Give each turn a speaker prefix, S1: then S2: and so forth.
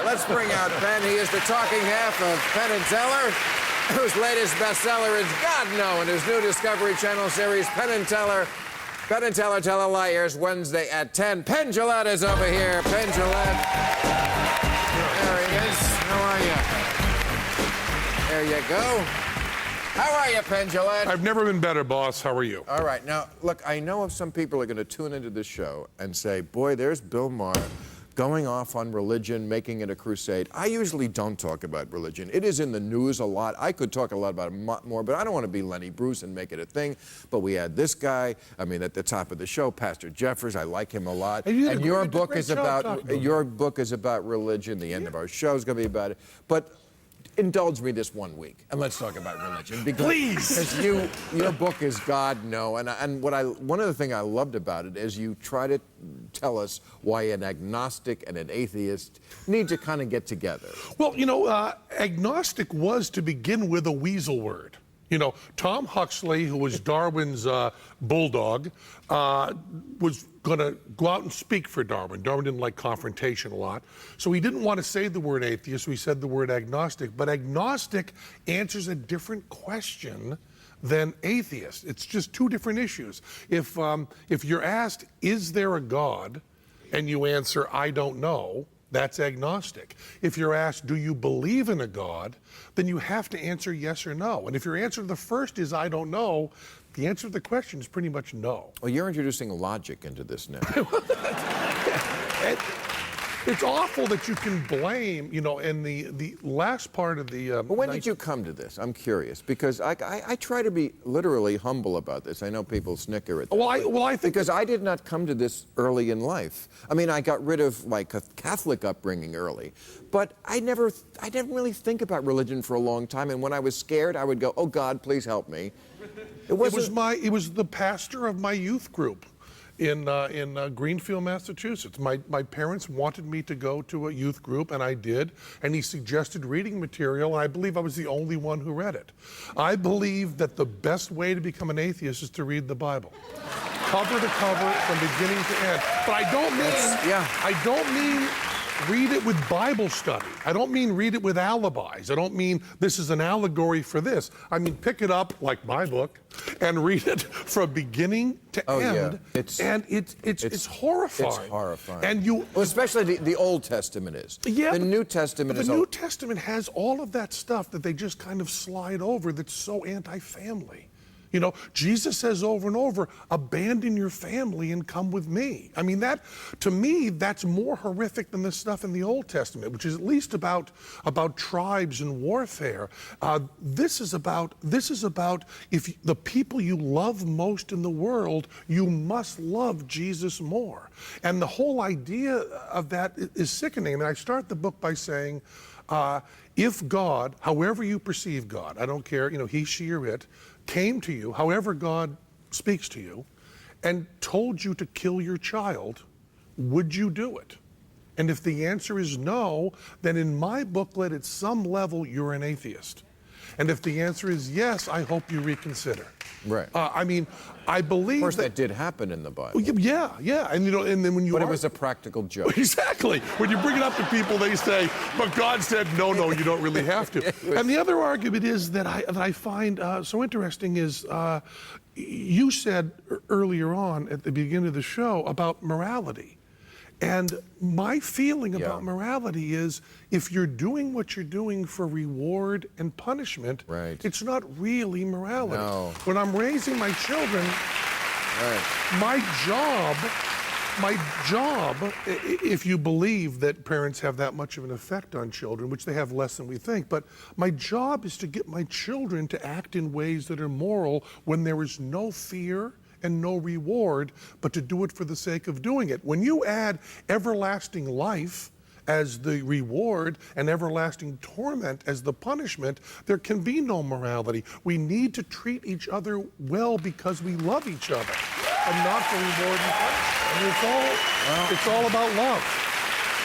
S1: Let's bring out Penn. He is the talking half of Penn and Teller, whose latest bestseller is God No, and his new Discovery Channel series, Penn and Teller. Penn and Teller Tell a Lie airs Wednesday at 10. Penn Jillette is over here. Penn Jillette. There he is. How are you? There you go. How are you, Penn Jillette?
S2: I've never been better, boss. How are you?
S1: All right. Now, look, I know if some people are going to tune into this show and say, boy, there's Bill Maher going off on religion, making it a crusade. I usually don't talk about religion. It is in the news a lot. I could talk a lot about it more, but I don't want to be Lenny Bruce and make it a thing. But we had this guy, I mean, at the top of the show, Pastor Jeffers. I like him a lot. And your book is about religion. The end of our show is going to be about it. But indulge me this 1 week, and let's talk about religion. Because your book is God No, and one of the things I loved about it is you try to tell us why an agnostic and an atheist need to kind of get together.
S2: Well, you know, agnostic was to begin with a weasel word. You know, Tom Huxley, who was Darwin's bulldog, was going to go out and speak for Darwin. Darwin didn't like confrontation a lot. So he didn't want to say the word atheist, so he said the word agnostic. But agnostic answers a different question than atheist. It's just two different issues. If you're asked, is there a God, and you answer, I don't know, that's agnostic. If you're asked, do you believe in a God, then you have to answer yes or no. And if your answer to the first is I don't know, the answer to the question is pretty much no.
S1: Well, you're introducing logic into this now.
S2: It's awful that you can blame, you know, and the last part of the...
S1: But when did you come to this? I'm curious, because I try to be literally humble about this. I know people snicker at that.
S2: Well, I think...
S1: Because I did not come to this early in life. I mean, I got rid of my Catholic upbringing early, but I didn't really think about religion for a long time, and when I was scared, I would go, oh, God, please help me.
S2: It was the pastor of my youth group in Greenfield, Massachusetts. My parents wanted me to go to a youth group, and I did, and he suggested reading material, and I believe I was the only one who read it. I believe that the best way to become an atheist is to read the Bible. Cover to cover, from beginning to end. But I don't mean read it with Bible study. I don't mean read it with alibis. I don't mean this is an allegory for this. I mean pick it up, like my book, and read it from beginning to end. Yeah. It's horrifying.
S1: It's horrifying.
S2: And
S1: well, especially the Old Testament is.
S2: Yeah.
S1: The New Testament is.
S2: The New Testament has all of that stuff that they just kind of slide over that's so anti-family. You know, Jesus says over and over, abandon your family and come with me. I mean, to me, that's more horrific than the stuff in the Old Testament, which is at least about tribes and warfare. This is about if the people you love most in the world, you must love Jesus more. And the whole idea of that is sickening. I mean, I start the book by saying, if God, however you perceive God, I don't care, you know, he, she, or it, came to you, however God speaks to you, and told you to kill your child, would you do it? And if the answer is no, then in my booklet, at some level, you're an atheist. And if the answer is yes, I hope you reconsider.
S1: Right.
S2: I mean, I believe
S1: of course, that did happen in the Bible.
S2: Yeah, and you know, and then when you
S1: But it was a practical joke.
S2: Exactly. When you bring it up to people, they say, but God said, no, you don't really have to. And the other argument is that I find so interesting is you said earlier on at the beginning of the show about morality. And my feeling about morality is if you're doing what you're doing for reward and punishment, it's not really morality.
S1: No.
S2: When I'm raising my children, my job, if you believe that parents have that much of an effect on children, which they have less than we think, but my job is to get my children to act in ways that are moral when there is no fear and no reward, but to do it for the sake of doing it. When you add everlasting life as the reward and everlasting torment as the punishment, there can be no morality. We need to treat each other well because we love each other and not for reward and punishment. I mean, it's all about love.